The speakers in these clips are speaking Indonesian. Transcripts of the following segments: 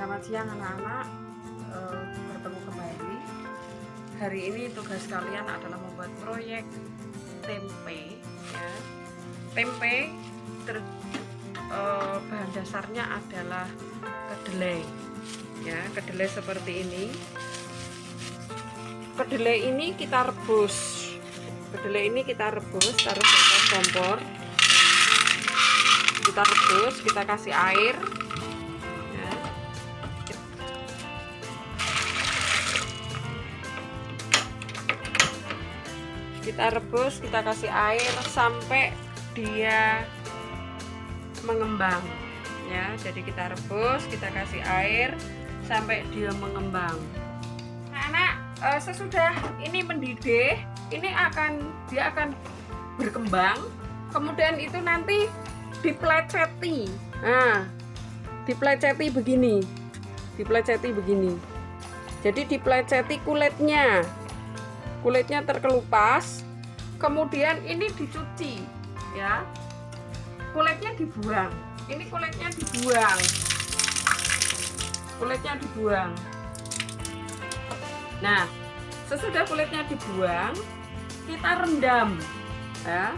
Selamat siang anak-anak, bertemu kembali. Hari ini tugas kalian adalah membuat proyek tempe ya. Tempe bahan dasarnya adalah kedelai ya, kedelai seperti ini. Kedelai ini kita rebus. Taruh di atas kompor. Kita rebus, kita kasih air. Kita rebus, kita kasih air sampai dia mengembang ya. Jadi kita rebus, kita kasih air sampai dia mengembang. Anak-anak, sesudah ini mendidih, dia akan berkembang. Kemudian itu nanti dipleceti. Nah, dipleceti begini. Jadi dipleceti kulitnya terkelupas, kemudian ini dicuci ya, kulitnya dibuang. Nah, sesudah kulitnya dibuang, kita rendam ya.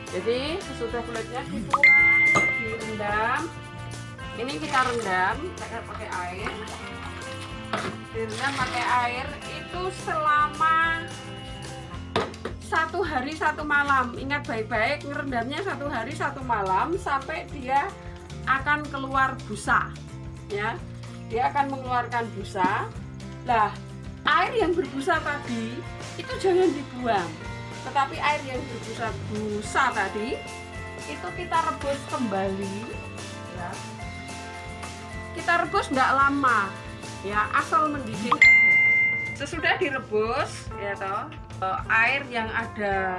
Jadi sesudah kulitnya direndam, ini kita rendam pakai air. Direndam pakai air itu selama 1 hari 1 malam. Ingat baik-baik, ngerendamnya 1 hari 1 malam sampai dia akan keluar busa ya. Dia akan mengeluarkan busa. Lah, air yang berbusa tadi itu jangan dibuang, tetapi air yang berbusa tadi itu kita rebus kembali ya. Kita rebus enggak lama ya, asal mendidih aja. Sesudah direbus ya toh, air yang ada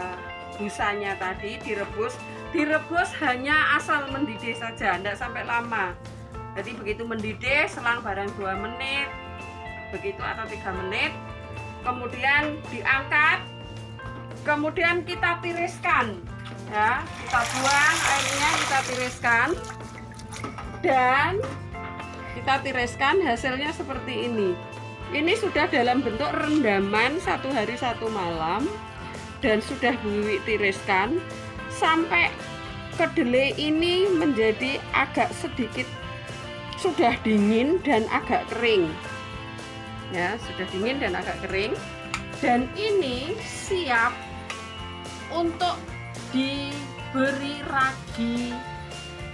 busanya tadi direbus hanya asal mendidih saja, enggak sampai lama. Jadi begitu mendidih, selang barang 2 menit begitu atau 3 menit, kemudian diangkat, kemudian kita tiriskan ya, kita buang airnya, kita tiriskan, dan kita tiriskan. Hasilnya seperti ini. Ini sudah dalam bentuk rendaman 1 hari 1 malam dan sudah Wiwi tiriskan sampai kedelai ini menjadi agak sedikit sudah dingin dan agak kering ya, dan ini siap untuk diberi ragi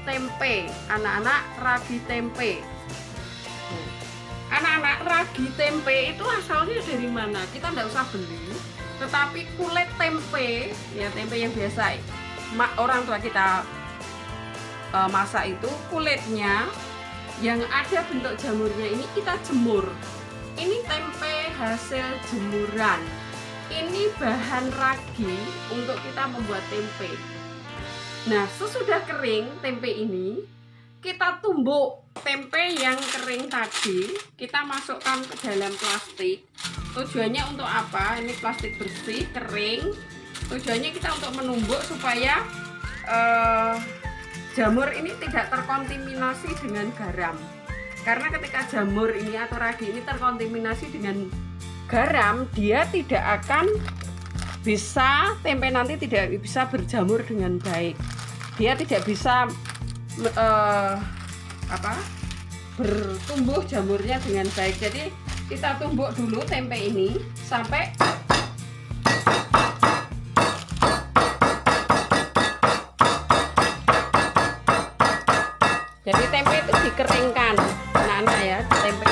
tempe. Anak-anak, ragi tempe. Anak-anak, ragi tempe itu asalnya dari mana? Kita nggak usah beli, tetapi kulit tempe ya, tempe yang biasa orang tua kita masak itu, kulitnya yang ada bentuk jamurnya ini kita jemur. Ini tempe hasil jemuran. Ini bahan ragi untuk kita membuat tempe. Nah, sesudah kering tempe ini, kita tumbuk tempe yang kering tadi, kita masukkan ke dalam plastik. Tujuannya untuk apa? Ini plastik bersih, kering. Tujuannya kita untuk menumbuk supaya jamur ini tidak terkontaminasi dengan garam. Karena ketika jamur ini atau ragi ini terkontaminasi dengan garam, dia tidak akan bisa, tempe nanti tidak bisa berjamur dengan baik. Dia tidak bisa bertumbuh jamurnya dengan baik. Jadi kita tumbuk dulu tempe ini sampai jadi tempe itu dikeringkan, anak-anak ya. Tempe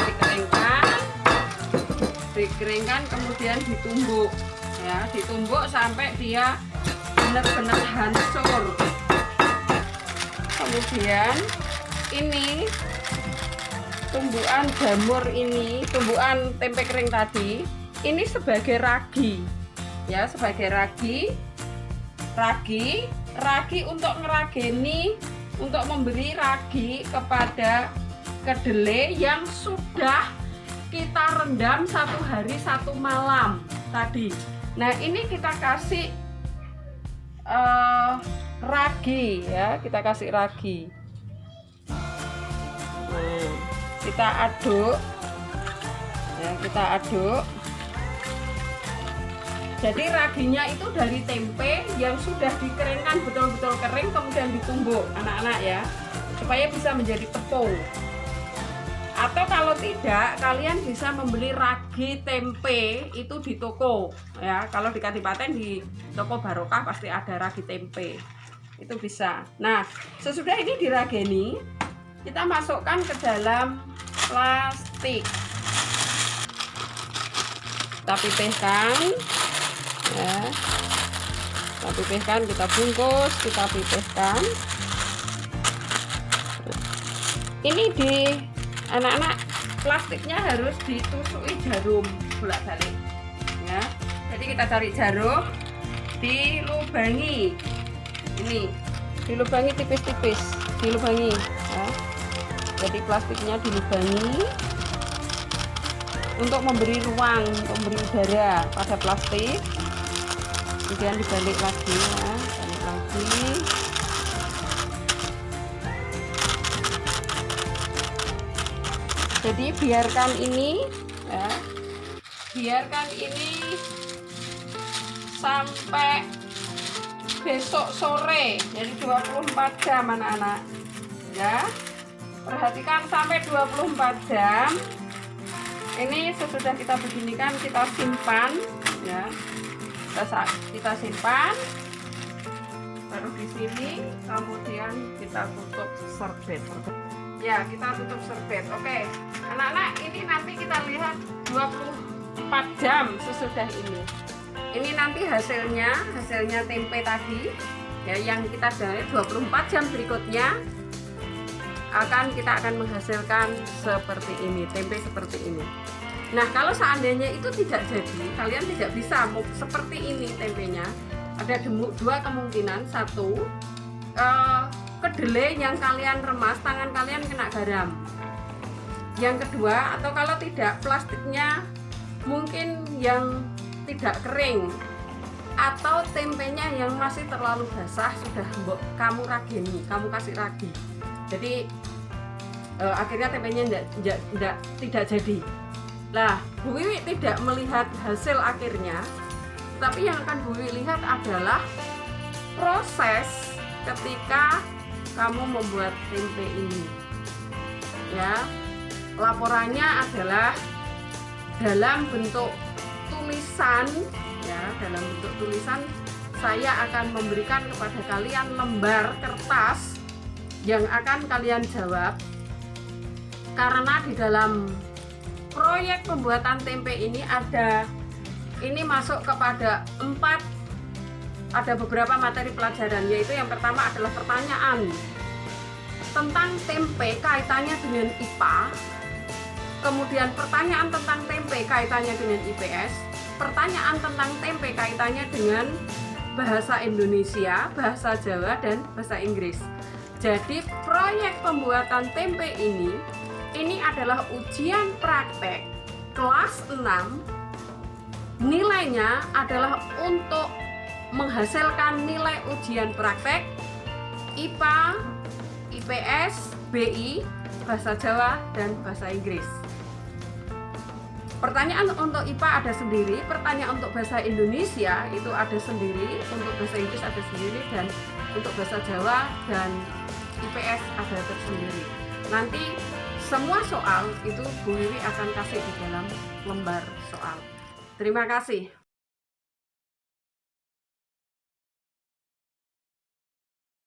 dikeringkan kemudian ditumbuk ya, sampai dia benar-benar hancur. Kemudian ini tumbukan jamur ini, tumbukan tempe kering tadi, ini sebagai ragi ya, sebagai ragi untuk ngerageni, untuk memberi ragi kepada kedelai yang sudah kita rendam 1 hari 1 malam tadi. Nah, ini kita kasih ragi ya, kita kasih ragi. kita aduk ya, kita aduk. Jadi raginya itu dari tempe yang sudah dikeringkan betul-betul kering, kemudian ditumbuk anak-anak ya, supaya bisa menjadi tepung. Atau kalau tidak, kalian bisa membeli ragi tempe itu di toko ya. Kalau di Kadipaten di toko Barokah pasti ada ragi tempe, itu bisa. Nah, sesudah ini dirageni, kita masukkan ke dalam plastik, kita pipihkan ya, kita pipihkan, kita bungkus, kita pipihkan. Ini di anak-anak plastiknya harus ditusui jarum bolak-balik ya. Jadi kita cari jarum, dilubangi, ini dilubangi tipis-tipis, dilubangi ya. Jadi plastiknya dilubangi untuk memberi ruang, untuk memberi udara pada plastik. Kemudian dibalik lagi ya, balik lagi. Jadi biarkan ini ya, biarkan ini sampai besok sore, jadi 24 jam anak-anak ya. Perhatikan sampai 24 jam. Ini sesudah kita beginikan, kita simpan ya. Kita simpan, taruh di sini, kemudian kita tutup serbet. Ya, kita tutup serbet. Oke, anak-anak, ini nanti kita lihat 24 jam sesudah ini. Ini nanti hasilnya tempe tadi ya, yang kita jahit 24 jam berikutnya kita akan menghasilkan seperti ini, tempe seperti ini. Nah, kalau seandainya itu tidak jadi, kalian tidak bisa seperti ini tempenya. Ada dua kemungkinan. Satu, kedelai yang kalian remas, tangan kalian kena garam. Yang kedua, atau kalau tidak, plastiknya mungkin yang tidak kering, atau tempenya yang masih terlalu basah, sudah kamu rageni, kamu kasih ragi. Jadi akhirnya tempenya tidak jadi. Nah, Bu Wiwi tidak melihat hasil akhirnya, tapi yang akan Bu Wiwi lihat adalah proses ketika kamu membuat tempe ini ya. Laporannya adalah dalam bentuk tulisan ya, dalam bentuk tulisan. Saya akan memberikan kepada kalian lembar kertas yang akan kalian jawab, karena di dalam proyek pembuatan tempe ini masuk kepada ada beberapa materi pelajaran, yaitu yang pertama adalah pertanyaan tentang tempe kaitannya dengan IPA, kemudian pertanyaan tentang tempe kaitannya dengan IPS, pertanyaan tentang tempe kaitannya dengan bahasa Indonesia, bahasa Jawa, dan bahasa Inggris. Jadi proyek pembuatan tempe ini adalah ujian praktek kelas 6. Nilainya adalah untuk menghasilkan nilai ujian praktek IPA, IPS, BI, bahasa Jawa, dan bahasa Inggris. Pertanyaan untuk IPA ada sendiri, pertanyaan untuk bahasa Indonesia itu ada sendiri, untuk bahasa Inggris ada sendiri, dan untuk bahasa Jawa dan IPS ada tersendiri. Nanti semua soal itu Bu Wiwi akan kasih di dalam lembar soal. Terima kasih.